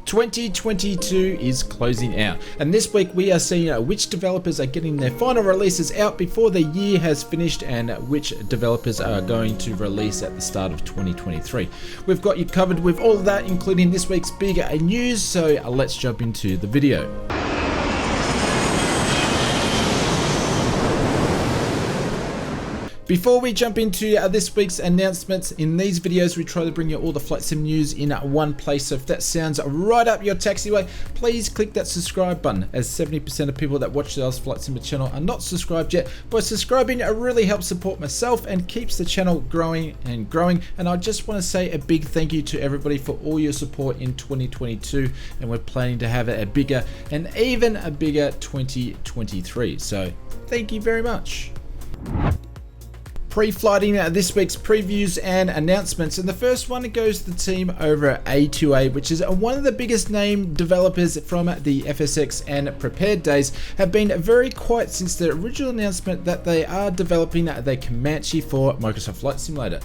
2022 is closing out, and this week we are seeing which developers are getting their final releases out before the year has finished and which developers are going to release at the start of 2023. We've got you covered with all of that, including this week's big news, so let's jump into the video. Before we jump into this week's announcements, in these videos we try to bring you all the flight sim news in one place, so if that sounds right up your taxiway, please click that subscribe button, as 70% of people that watch the Oz Flight Simmer channel are not subscribed yet. By subscribing, it really helps support myself and keeps the channel growing and growing, and I just want to say a big thank you to everybody for all your support in 2022, and we're planning to have a bigger and even a bigger 2023, so thank you very much. Pre-flighting this week's previews and announcements, and the first one goes to the team over at A2A, which is one of the biggest name developers from the FSX and Prepared days. Have been very quiet since the original announcement that they are developing the Comanche for Microsoft Flight Simulator.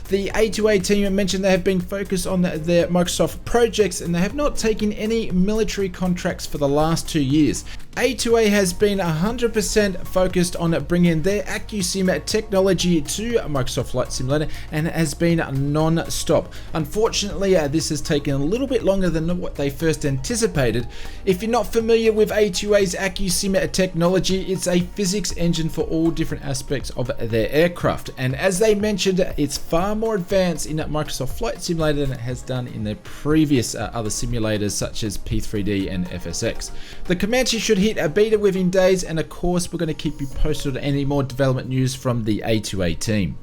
The A2A team mentioned they have been focused on their Microsoft projects, and they have not taken any military contracts for the last 2 years. A2A has been 100% focused on bringing their AccuSim technology to Microsoft Flight Simulator, and it has been non-stop. Unfortunately, this has taken a little bit longer than what they first anticipated. If you're not familiar with A2A's AccuSim technology, it's a physics engine for all different aspects of their aircraft, and as they mentioned, it's far more advanced in Microsoft Flight Simulator than it has done in their previous other simulators such as P3D and FSX. The Comanche should hit a beta within days, and of course we're going to keep you posted on any more development news from the A2A team.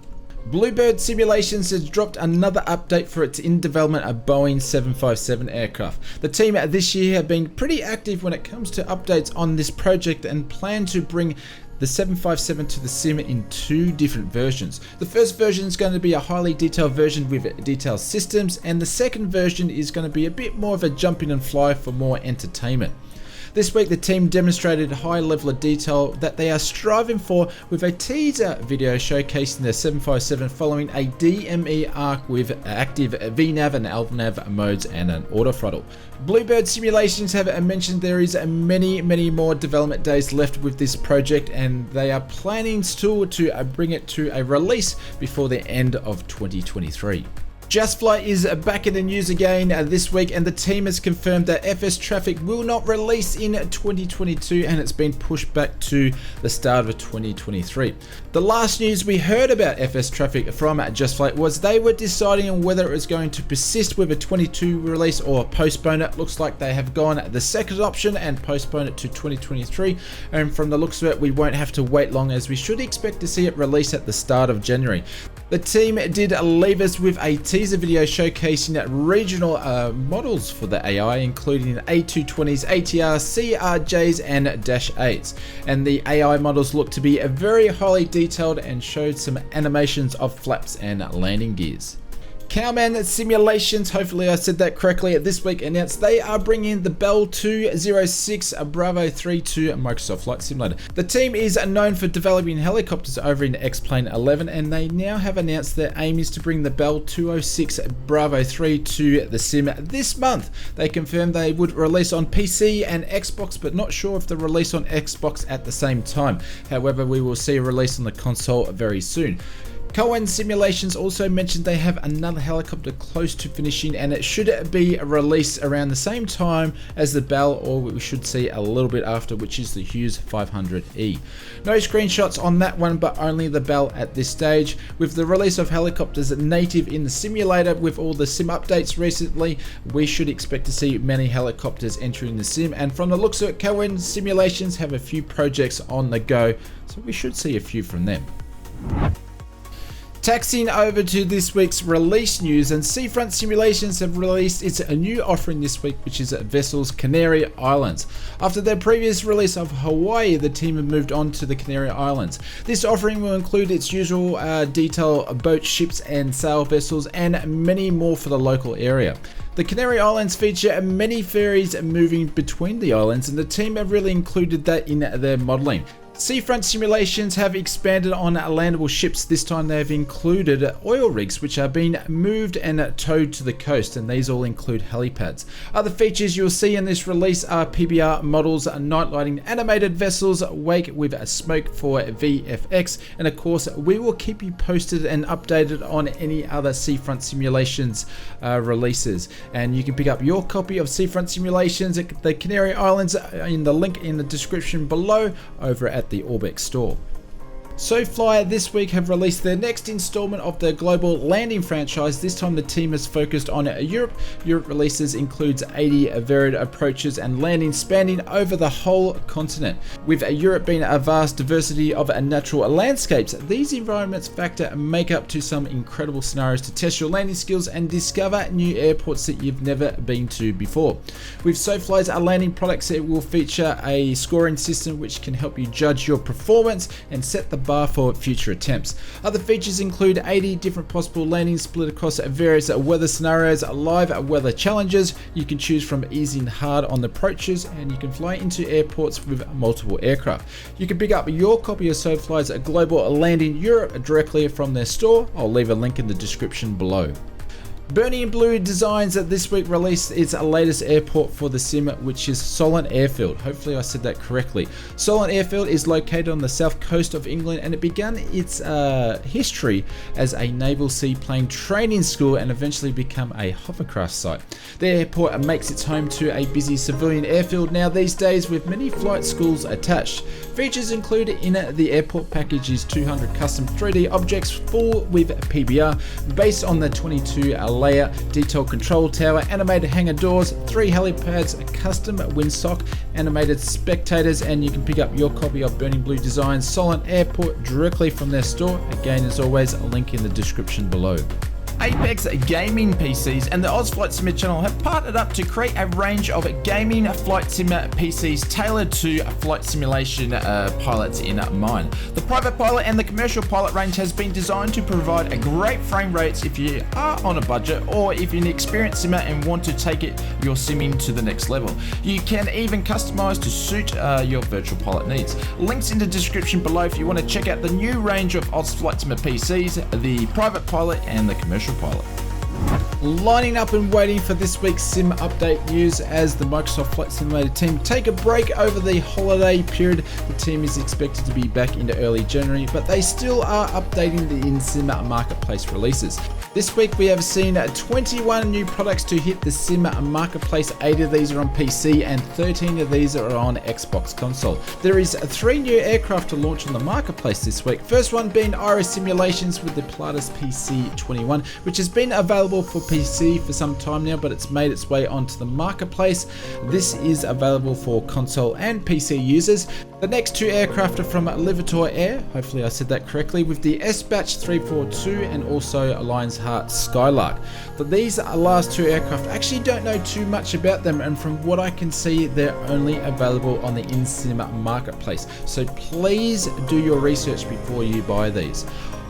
Bluebird Simulations has dropped another update for its in development a Boeing 757 aircraft. The team this year have been pretty active when it comes to updates on this project and plan to bring the 757 to the sim in 2 different versions. The first version is going to be a highly detailed version with detailed systems, and the second version is going to be a bit more of a jump in and fly for more entertainment. This week the team demonstrated a high level of detail that they are striving for with a teaser video showcasing the 757 following a DME arc with active VNAV and LNAV modes and an autothrottle. Bluebird Simulations have mentioned there is many more development days left with this project, and they are planning still to bring it to a release before the end of 2023. Just Flight is back in the news again this week, and the team has confirmed that FS Traffic will not release in 2022, and it's been pushed back to the start of 2023. The last news we heard about FS Traffic from Just Flight was they were deciding on whether it was going to persist with a 22 release or postpone it. Looks like they have gone the second option and postponed it to 2023, and from the looks of it we won't have to wait long, as we should expect to see it release at the start of January. The team did leave us with a teaser video showcasing regional models for the AI, including A220s, ATR, CRJs and Dash 8s. And the AI models look to be very highly detailed and showed some animations of flaps and landing gears. Cowman Simulations, hopefully I said that correctly, this week announced they are bringing the Bell 206 Bravo 3 to Microsoft Flight Simulator. The team is known for developing helicopters over in X-Plane 11, and they now have announced their aim is to bring the Bell 206 Bravo 3 to the sim this month. They confirmed they would release on PC and Xbox, but not sure if they'll release on Xbox at the same time. However, we will see a release on the console very soon. Cohen Simulations also mentioned they have another helicopter close to finishing, and it should be released around the same time as the Bell, or we should see a little bit after, which is the Hughes 500E. No screenshots on that one, but only the Bell at this stage. With the release of helicopters native in the simulator with all the sim updates recently, we should expect to see many helicopters entering the sim, and from the looks of it, Cohen Simulations have a few projects on the go, so we should see a few from them. Taxiing over to this week's release news, and Seafront Simulations have released its new offering this week, which is Vessels Canary Islands. After their previous release of Hawaii, the team have moved on to the Canary Islands. This offering will include its usual detail boat, ships and sail vessels, and many more for the local area. The Canary Islands feature many ferries moving between the islands, and the team have really included that in their modelling. Seafront Simulations have expanded on landable ships. This time they have included oil rigs which are being moved and towed to the coast, and these all include helipads. Other features you'll see in this release are PBR models, night lighting, animated vessels, wake with smoke for VFX, and of course we will keep you posted and updated on any other Seafront Simulations releases. And you can pick up your copy of Seafront Simulations at the Canary Islands in the link in the description below over at the Orbex store. SoFly this week have released their next installment of the global landing franchise. This time the team is focused on Europe. Europe releases includes 80 varied approaches and landings spanning over the whole continent. With Europe being a vast diversity of natural landscapes, these environments factor make up to some incredible scenarios to test your landing skills and discover new airports that you've never been to before. With SoFly's landing products, it will feature a scoring system which can help you judge your performance and set the bar for future attempts. Other features include 80 different possible landings split across various weather scenarios, live weather challenges. You can choose from easy and hard on the approaches, and you can fly into airports with multiple aircraft. You can pick up your copy of SoFly's Global Landing Europe directly from their store. I'll leave a link in the description below. Burning Blue Designs this week released its latest airport for the sim, which is Solent Airfield. Hopefully I said that correctly. Solent Airfield is located on the south coast of England, and it began its history as a naval seaplane training school and eventually become a hovercraft site. The airport makes its home to a busy civilian airfield now these days, with many flight schools attached. Features included in the airport package is 200 custom 3D objects full with PBR based on the 22 layer detailed control tower, animated hangar doors, 3 helipads, a custom windsock, animated spectators, and you can pick up your copy of Burning Blue Designs Solent Airport directly from their store. Again, as always, a link in the description below. Apex Gaming PCs and the Oz Flight Sim channel have partnered up to create a range of gaming flight sim PCs tailored to flight simulation pilots in mind. The private pilot and the commercial pilot range has been designed to provide a great frame rates if you are on a budget, or if you're an experienced simmer and want to take your simming to the next level. You can even customize to suit your virtual pilot needs. Links in the description below if you want to check out the new range of Oz Flight Sim PCs, the private pilot and the commercial pilot. Lining up and waiting for this week's sim update news as the Microsoft Flight Simulator team take a break over the holiday period. The team is expected to be back into early January, but they still are updating the in-sim marketplace releases. This week we have seen 21 new products to hit the sim marketplace. 8 of these are on PC and 13 of these are on Xbox console. There is 3 new aircraft to launch on the marketplace this week. First one being Iris Simulations with the Pilatus PC-21, which has been available for PC for some time now, but it's made its way onto the marketplace. This is available for console and PC users. The next 2 aircraft are from Livertor Air, hopefully I said that correctly, with the S-Batch 342 and also Lion's Heart Skylark. But these last 2 aircraft, I actually don't know too much about them, and from what I can see, they're only available on the in-sim marketplace. So please do your research before you buy these.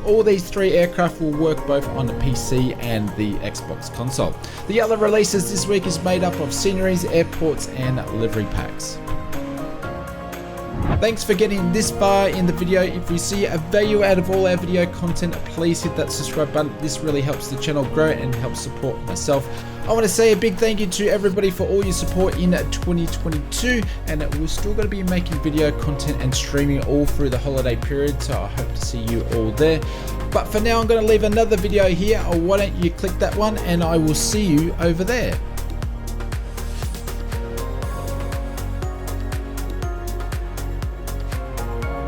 All these 3 aircraft will work both on the PC and the Xbox console. The other releases this week is made up of sceneries, airports and livery packs. Thanks for getting this far in the video. If you see a value out of all our video content, please hit that subscribe button. This really helps the channel grow and helps support myself. I want to say a big thank you to everybody for all your support in 2022, and we're still going to be making video content and streaming all through the holiday period, so I hope to see you all there. But for now, I'm going to leave another video here. Why don't you click that one, and I will see you over there.